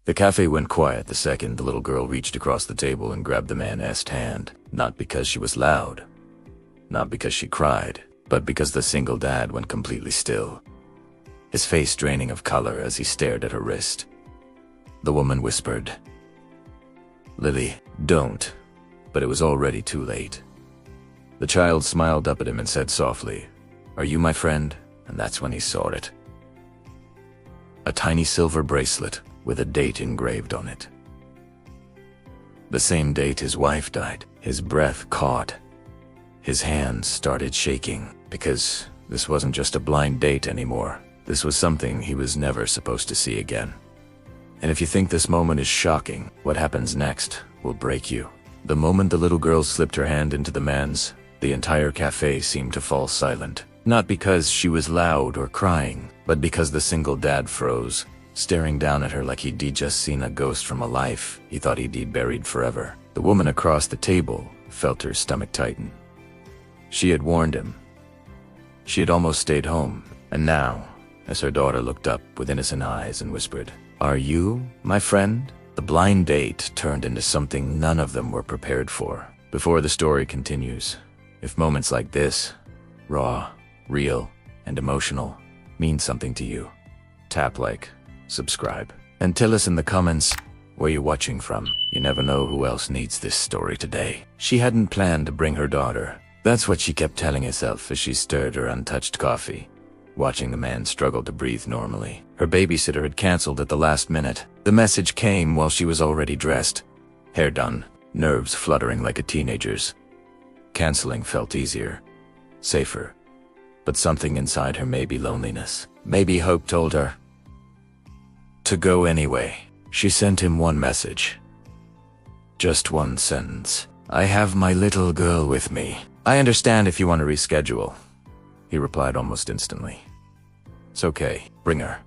The cafe went quiet the second the little girl reached across the table and grabbed the man's hand. Not because she was loud, not because she cried, but because the single dad went completely still, his face draining of color as he stared at her wrist. The woman whispered, "Lily, don't," but it was already too late. The child smiled up at him and said softly, "Are you my friend?" And that's when he saw it. A tiny silver bracelet with a date engraved on it. The same date his wife died. His breath caught. His hands started shaking, because this wasn't just a blind date anymore. This was something he was never supposed to see again. And if you think this moment is shocking, what happens next will break you. The moment the little girl slipped her hand into the man's, the entire cafe seemed to fall silent. Not because she was loud or crying, but because the single dad froze, staring down at her like he'd just seen a ghost from a life he thought he'd buried forever. The woman across the table felt her stomach tighten. She had warned him. She had almost stayed home, and now, as her daughter looked up with innocent eyes and whispered, "Are you my friend?" The blind date turned into something none of them were prepared for. Before the story continues, if moments like this, raw, real, and emotional, mean something to you, tap like, subscribe, and tell us in the comments where you're watching from. You never know who else needs this story today. She hadn't planned to bring her daughter. That's what she kept telling herself as she stirred her untouched coffee, watching the man struggle to breathe normally. Her babysitter had canceled at the last minute. The message came while she was already dressed, hair done, nerves fluttering like a teenager's. Canceling felt easier, safer, but something inside her, maybe loneliness, maybe hope, told her to go anyway. She sent him one message. Just one sentence. "I have my little girl with me. I understand if you want to reschedule." He replied almost instantly. "It's okay, bring her."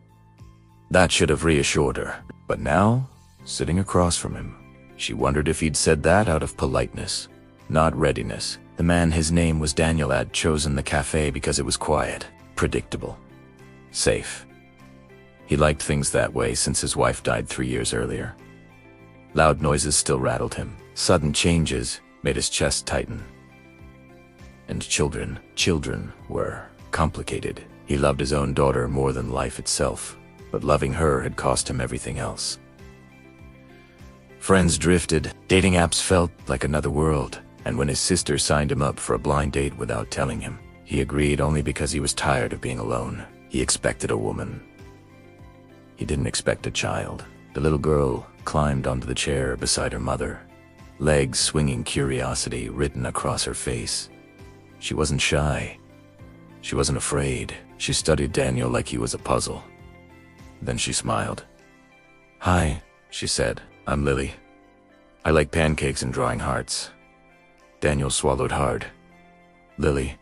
That should have reassured her. But now, sitting across from him, she wondered if he'd said that out of politeness, not readiness. The man, his name was Daniel, had chosen the cafe because it was quiet, predictable, safe. He liked things that way since his wife died 3 years earlier. Loud noises still rattled him. Sudden changes made his chest tighten. And children were complicated. He loved his own daughter more than life itself, but loving her had cost him everything else. Friends drifted, dating apps felt like another world, and when his sister signed him up for a blind date without telling him, he agreed only because he was tired of being alone. He expected a woman. He didn't expect a child. The little girl climbed onto the chair beside her mother, legs swinging, curiosity written across her face. She wasn't shy. She wasn't afraid. She studied Daniel like he was a puzzle. Then she smiled. "Hi," she said. "I'm Lily. I like pancakes and drawing hearts." Daniel swallowed hard. Lily.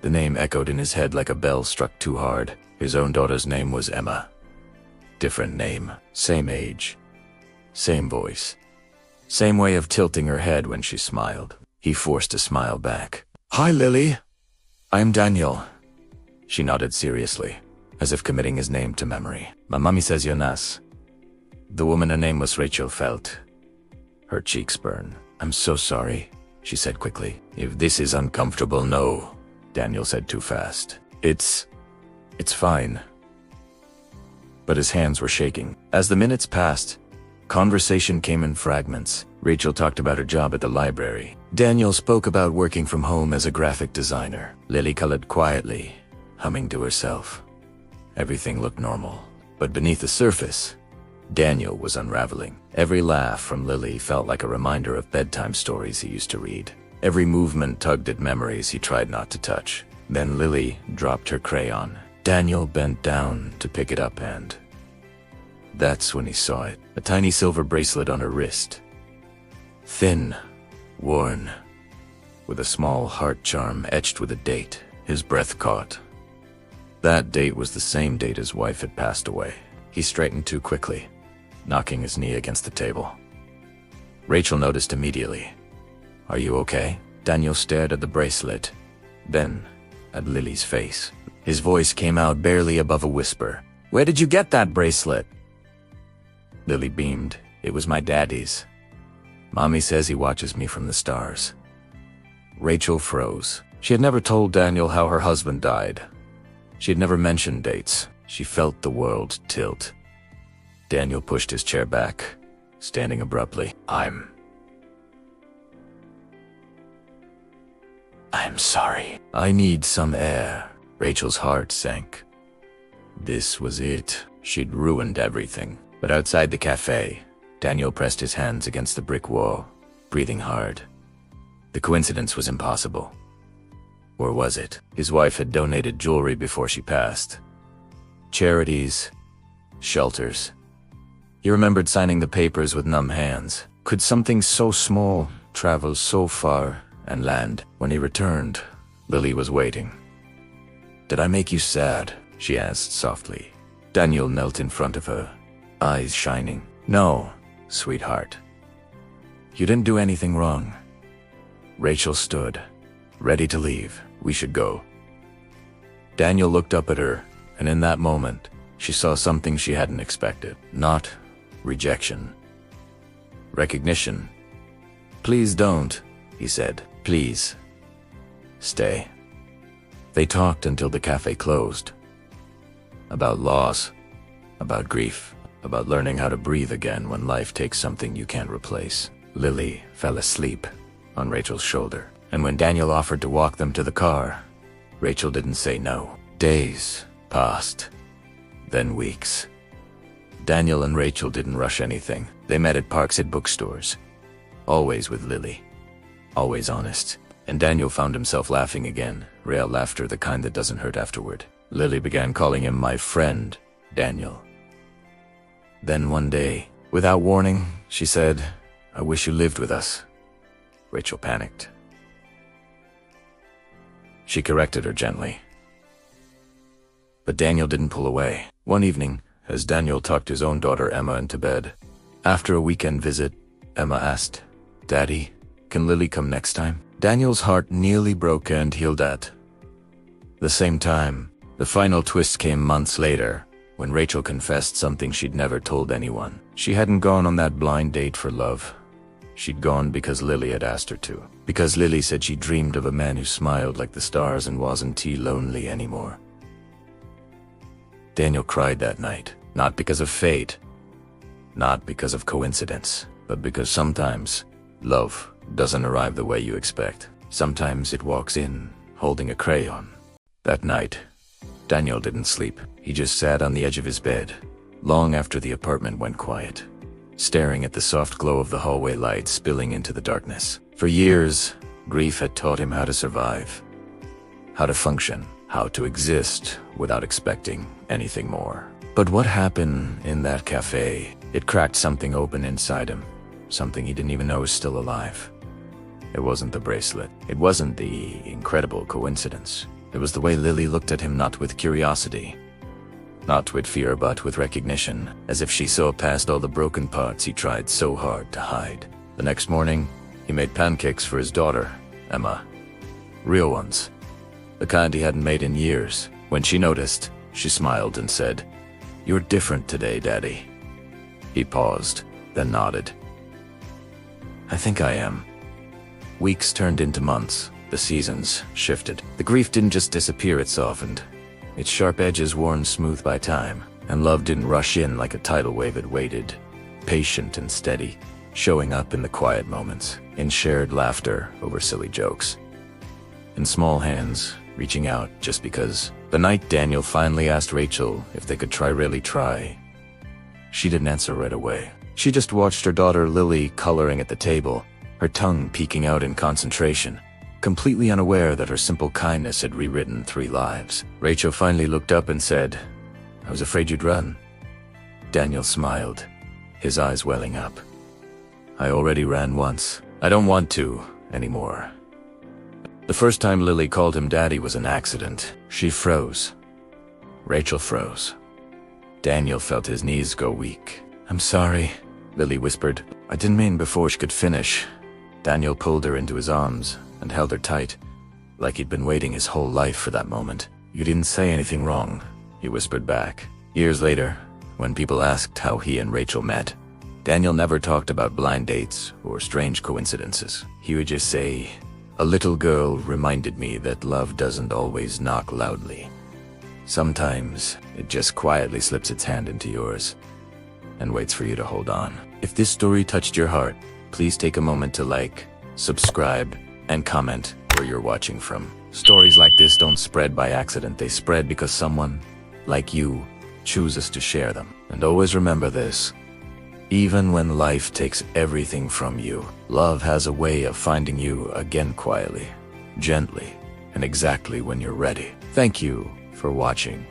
The name echoed in his head like a bell struck too hard. His own daughter's name was Emma. Different name, same age, same voice, same way of tilting her head when she smiled. He forced a smile back. "Hi, Lily. I'm Daniel." She nodded seriously, as if committing his name to memory. "My mommy says you're nice." The woman, her name was Rachel, felt her cheeks burn. "I'm so sorry," she said quickly. "If this is uncomfortable, no," Daniel said too fast. It's fine." But his hands were shaking. As the minutes passed, conversation came in fragments. Rachel talked about her job at the library. Daniel spoke about working from home as a graphic designer. Lily colored quietly, humming to herself. Everything looked normal. But beneath the surface, Daniel was unraveling. Every laugh from Lily felt like a reminder of bedtime stories he used to read. Every movement tugged at memories he tried not to touch. Then Lily dropped her crayon. Daniel bent down to pick it up, and that's when he saw it. A tiny silver bracelet on her wrist. Thin, worn, with a small heart charm etched with a date. His breath caught. That date was the same date his wife had passed away. He straightened too quickly, knocking his knee against the table. Rachel noticed immediately. "Are you okay?" Daniel stared at the bracelet, then at Lily's face. His voice came out barely above a whisper. "Where did you get that bracelet?" Lily beamed. It was my daddy's. Mommy says he watches me from the stars. Rachel froze. She had never told Daniel how her husband died. She had never mentioned dates. She felt the world tilt. Daniel pushed his chair back, standing abruptly. I'm sorry. I need some air. Rachel's heart sank. This was it. She'd ruined everything. But outside the cafe, Daniel pressed his hands against the brick wall, breathing hard. The coincidence was impossible. Or was it? His wife had donated jewelry before she passed. Charities, shelters. He remembered signing the papers with numb hands. Could something so small travel so far and land? When he returned, Lily was waiting. "Did I make you sad?" she asked softly. Daniel knelt in front of her, eyes shining. "No, sweetheart. You didn't do anything wrong." Rachel stood, ready to leave. "We should go." Daniel looked up at her, and in that moment, she saw something she hadn't expected. Not rejection. Recognition. "Please don't," he said. "Please. Stay." They talked until the cafe closed. About loss, about grief, about learning how to breathe again when life takes something you can't replace. Lily fell asleep on Rachel's shoulder, and when Daniel offered to walk them to the car, Rachel didn't say no. Days passed, then weeks. Daniel and Rachel didn't rush anything. They met at Parkside bookstores, always with Lily, always honest. And Daniel found himself laughing again, real laughter, the kind that doesn't hurt afterward. Lily began calling him my friend, Daniel. Then one day, without warning, she said, "I wish you lived with us." Rachel panicked. She corrected her gently. But Daniel didn't pull away. One evening, as Daniel tucked his own daughter Emma into bed, after a weekend visit, Emma asked, "Daddy, can Lily come next time?" Daniel's heart nearly broke and healed at the same time. The final twist came months later, when Rachel confessed something she'd never told anyone. She hadn't gone on that blind date for love. She'd gone because Lily had asked her to. Because Lily said she dreamed of a man who smiled like the stars and wasn't too lonely anymore. Daniel cried that night, not because of fate, not because of coincidence, but because sometimes love doesn't arrive the way you expect. Sometimes it walks in, holding a crayon. That night, Daniel didn't sleep. He just sat on the edge of his bed, long after the apartment went quiet, staring at the soft glow of the hallway light spilling into the darkness. For years, grief had taught him how to survive, how to function, how to exist without expecting anything more. But what happened in that cafe? It cracked something open inside him, something he didn't even know was still alive. It wasn't the bracelet. It wasn't the incredible coincidence. It was the way Lily looked at him, not with curiosity, not with fear, but with recognition, as if she saw past all the broken parts he tried so hard to hide. The next morning, he made pancakes for his daughter, Emma. Real ones. The kind he hadn't made in years. When she noticed, she smiled and said, "You're different today, Daddy." He paused, then nodded. "I think I am." Weeks turned into months. The seasons shifted. The grief didn't just disappear, it softened, its sharp edges worn smooth by time. And love didn't rush in like a tidal wave. It waited, patient and steady, showing up in the quiet moments, in shared laughter over silly jokes, in small hands reaching out just because. The night Daniel finally asked Rachel if they could really try, she didn't answer right away. She just watched her daughter Lily coloring at the table, her tongue peeking out in concentration, completely unaware that her simple kindness had rewritten 3 lives. Rachel finally looked up and said, "I was afraid you'd run." Daniel smiled, his eyes welling up. "I already ran once. I don't want to anymore." The first time Lily called him Daddy was an accident. She froze. Rachel froze. Daniel felt his knees go weak. "I'm sorry," Lily whispered. "I didn't mean." Before she could finish, Daniel pulled her into his arms and held her tight, like he'd been waiting his whole life for that moment. "You didn't say anything wrong," he whispered back. Years later, When people asked how he and Rachel met, Daniel never talked about blind dates or strange coincidences. He would just say, "A little girl reminded me that love doesn't always knock loudly. Sometimes it just quietly slips its hand into yours and waits for you to hold on." If this story touched your heart, please take a moment to like, subscribe, and comment where you're watching from. Stories like this don't spread by accident. They spread because someone, like you, chooses to share them. And always remember this: even when life takes everything from you, love has a way of finding you again quietly, gently, and exactly when you're ready. Thank you for watching.